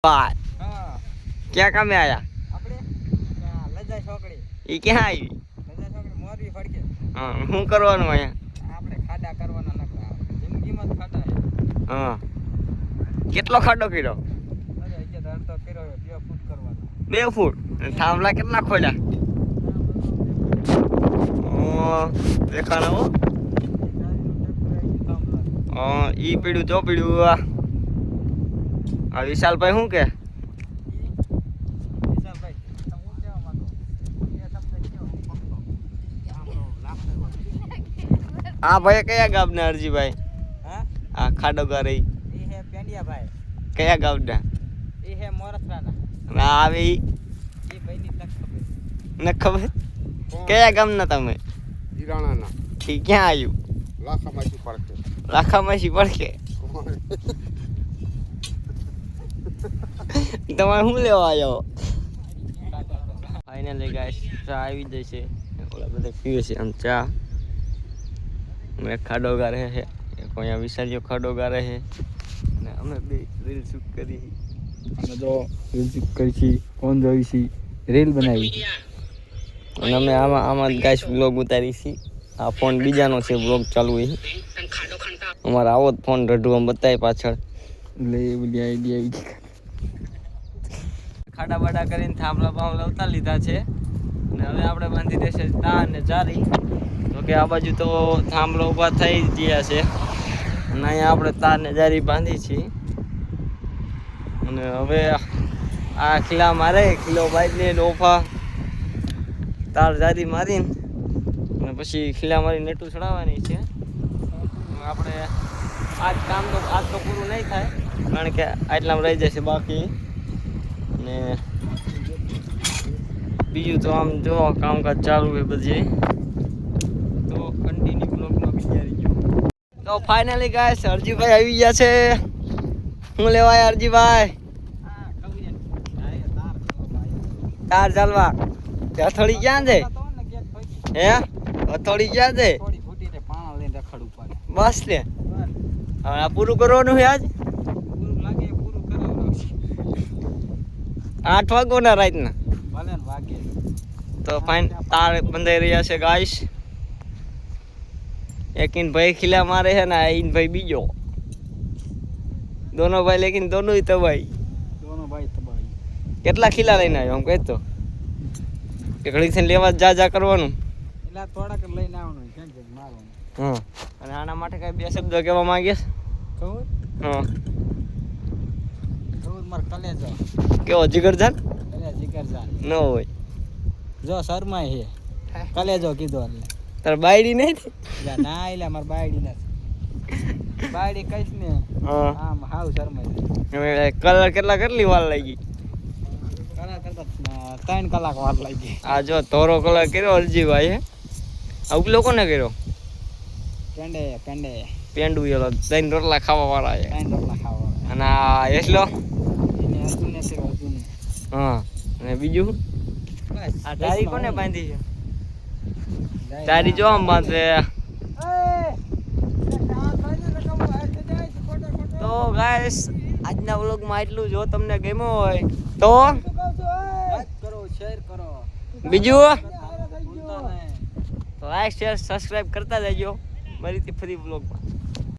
बात हाँ क्या काम में आया આપણે લજા છોકડી ये क्या आई લજા છોકડી મોરબી ફડકે हाँ હું કરવાનું અહીંયા આપણે ખાડા કરવાના નકરા જિંદગીમાં જ ખાડા છે હા કેટલો ખાડો કર્યો અરે અહીંયા દર તો કર્યો 2 ફૂટ કરવાનો 2 ફૂટ થાંભલા કેટલા ખોલ્યા દેખાણા હો ઈ પીડ્યું જો પીડ્યું આ વિશાલભાઈ શું કે હા ભાઈ કયા ગામના અરજીભાઈ હા આ ખાડો ગારે એ હે પેંડિયા ભાઈ કયા ગામના એ હે મોરસરાના ના આવે ઈ એ ભાઈની તક ખબર ન ખબર કયા ગામના તમે ઈરાણાના ઠીક ક્યાં આવ્યું લાખામાંથી પડકે લાખામાસી પડકે તમારે શું લેવા આવ્યો ફાઇનલી ગાઈસ ચા આવી જશે ઓલા બધા પીવે છે આમ ચા મેં ખાડો ગારે છે અહીંયા વિશાલ્યો ખાડો ગારે છે ને અમે બે રીલ શૂટ કરી અમે તો રીલ કરી છે ફોન જોઈ છે રીલ બનાવી અને અમે આમાં ગાઈસ વ્લોગ ઉતારી છે આ ફોન બીજાનો છે વ્લોગ ચાલુ છે અમારા આવો જ ફોન રઢુઆમ બતાય પાછળ એટલે એ બધી આઈડિયા આવી ખાડા બાડા કરીને થાંભલા બાંભલા ઉતારી લીધા છે અને હવે આપણે બાંધી દેશે તા અને જારી તો કે આ બાજુ તો થાંભલો ઊભા થઈ ગયા છે અને અહીંયા આપણે તાર ને જારી બાંધી છીએ અને હવે આ ખીલા મારે ખીલો બાંધીને ડોફા તાર જારી મારીને અને પછી ખીલા મારી નેટું ચડાવવાની છે આપણે આજ તો પૂરું નહીં થાય કારણ કે આટલામાં રહી જશે બાકી ને બીજું તો આમ જો કામકાજ ચાલુ છે બધી તો કન્ટિન્યુ બ્લોગમાં વિચારી ગયો તો ફાઇનલી ગાઈસ અરજીભાઈ આવી ગયા છે શું લેવાય અરજીભાઈ તાર ચાલવા હથોડી ક્યાં છે હે હથોડી ક્યાં છે થોડી ફૂટીને પાણા લઈને રખડવું પડે બસ લે હવે આ પૂરું કરવાનું છે આજ પૂરું લાગે પૂરું કરાવવાનું 8 વાગ્યાના રાતના ભલે ને વાગે તો ફાઇન તાર બંધાઈ રહ્યા છે ગાઈસ એક इन भाई खिला मारे है ना इन भाई बीजो दोनों भाई लेकिन दोनों ही तबाही દોનો ભાઈ તબાઈ કેટલા ખીલા લઈને આવ્યો આમ કહેતો કે ઘડીક થઈને લેવા જા કરવાનું એટલે થોડાક લઈને આવવાનું કેમ કે મારવાનું હા અને આના માટે કઈ બે શબ્દ કહેવા માંગીશ ખબર હા ખબર માર કલેજો કેવો જીગરજાન જીગરજાન ન હોય જો શર્માય હે કલેજો કીધો એટલે તાર બાયડી નહીં એટલે ના એટલે માર બાયડી નથી બાયડી કઈશ ને હા આમ હાવ શર્માય કલર કેટલી વાર લાગી કલર કરતા 3 કલાક વાર લાગી આ જો ધોરો કલર કર્યો અરજીભાઈ હે આ ઉપલો કોને કર્યો પેંડે પેંડું એલો 3 રોટલા ખાવા વાળા છે 3 રોટલા ખાવા અને આ એટલો એને અર્જુને કર્યો અર્જુને હા અને બીજું બસ આ તારી કોને બાંધી છે તારી જો આમ બાંધે તો ગાઈસ આજના વ્લોગમાં એટલું જો તમને ગમ્યો હોય તો લાઈક કરો શેર કરો બીજું ભૂલતા નહીં લાઈક શેર સબસ્ક્રાઇબ કરતા જજો ફરીથી ફરી વ્લોગમાં